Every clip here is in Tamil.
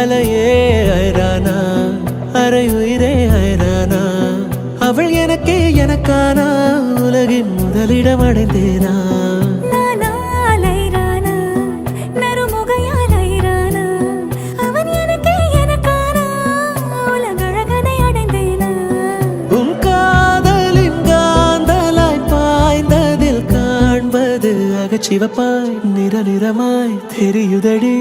அலையே ஐரானா அரை உயிரே ஐரானா அவள் எனக்கே எனக்கானா உலகின் முதலிடம் அடைந்தேனா உன் காதலின் காந்தலாய் பாய்ந்ததில் காண்பது அகச்சிவப்பாய் நிற நிறமாய் தெரியுதடி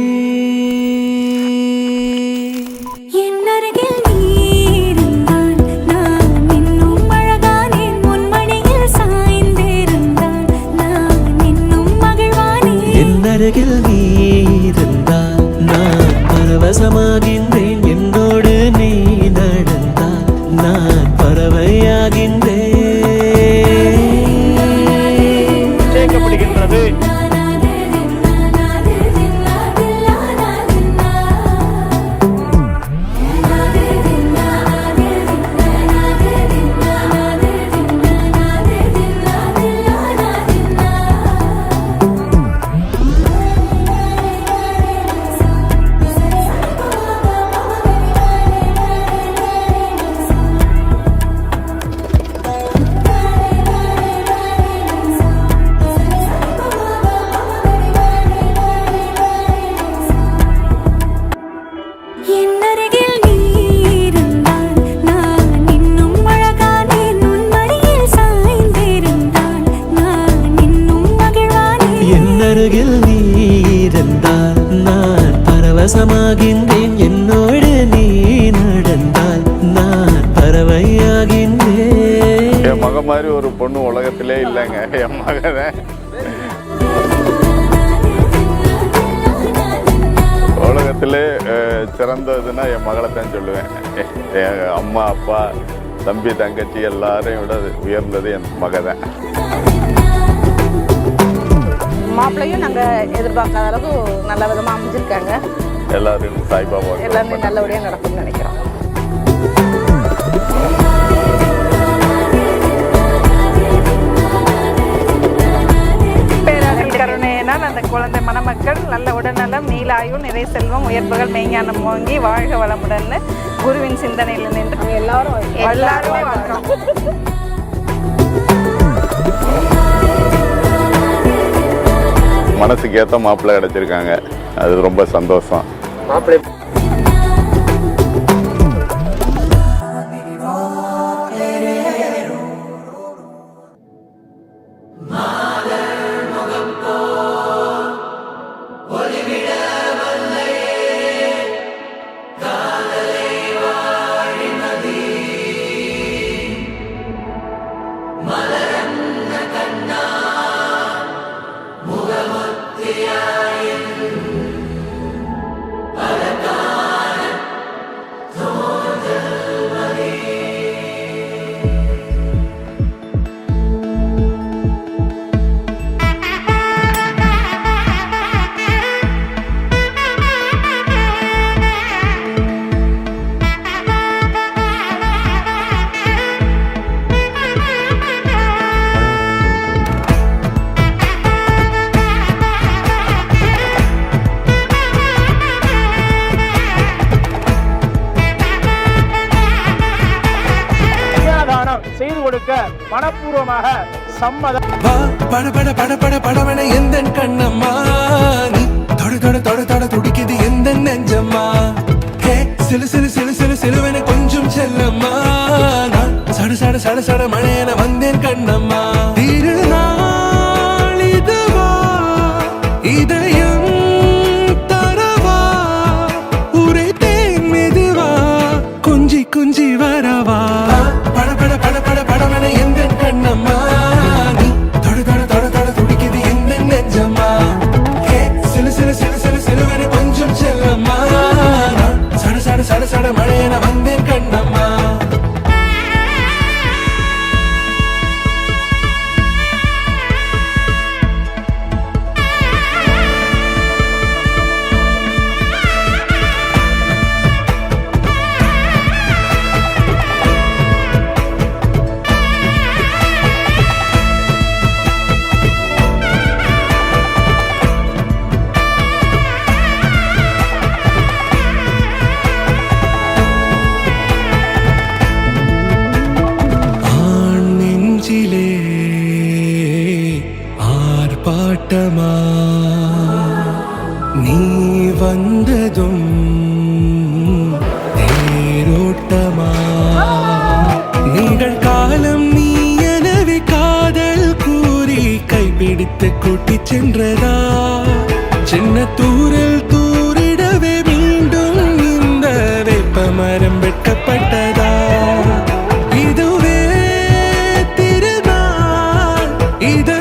அருகில் நீ இருந்தால் நான் பரவசமாகின்றேன் என்னோடு நீ நடந்தால் நான் பறவையாகின்றேன் சேர்க்கப்படுகின்றது அருகில் நீ இருந்தால் நான் பரவசமாகின்றேன் என்னோடு நீ நடந்தால் நான் பறவையாகின்றேன். என் மக மாதிரி ஒரு பொண்ணு உலகத்திலே இல்லைங்க. என் மகன் உலகத்திலே சிறந்ததுன்னா என் மகளை தான் சொல்லுவேன். என் அம்மா அப்பா தம்பி தங்கச்சி எல்லாரையும் விட உயர்ந்தது என் மக தான். மாப்பிள்ளையும் நாங்கள் எதிர்பார்க்காத அளவுக்கு நல்ல விதமாக அமைஞ்சிருக்காங்க. எல்லாரும் சாய்பாபா எல்லாமே நல்லபடியாக நடக்கும்னு நினைக்கிறோம். பேராசிரியர் கருணையினால் அந்த குழந்தை மணமக்கள் நல்ல உடல்நலம் நீலாயும் நிறை செல்வம் உயர்வுகள் மெய்ஞானம் வாங்கி வாழ்க வளமுடன் குருவின் சிந்தனையில் நின்று எல்லாருமே வாழ்றோம். மனசுக்கு ஏற்ற மாப்பிள்ளை கிடைச்சிருக்காங்க. அது ரொம்ப சந்தோஷம். மாப்பிள்ளை செய்து கொடுக்க மனப்பூர்வமாக சம்மதம். பட பட பட பட படவன எந்த கண்ணம்மா நீ தொட தொட தொட தொட துடிக்குது எந்த நெஞ்சம்மா ஹே சிலு சிலு சிலு சிலு சிலுவன கொஞ்சம் செல்லம்மா நான் சட சட சட சட மழையன வந்தேன் கண்ணம்மா திருநாள் இதுவா இதயம் தரவா உரைத்தேன் மெதுவா குஞ்சி குஞ்சி வரவா பட பட பட பட படவன எந்த கண்ணம்மா தேரோட்டமா நீ வந்ததும் தேரோட்டமா நிகழ்காலம் நீ எனவே காதல் கூறி கைப்பிடித்து கூட்டிச் சென்றதா சின்ன தூரல் தூரிடவே மீண்டும் இந்த வேப்பமரம் வெட்டப்பட்டதா இதுவே திருநாள் இது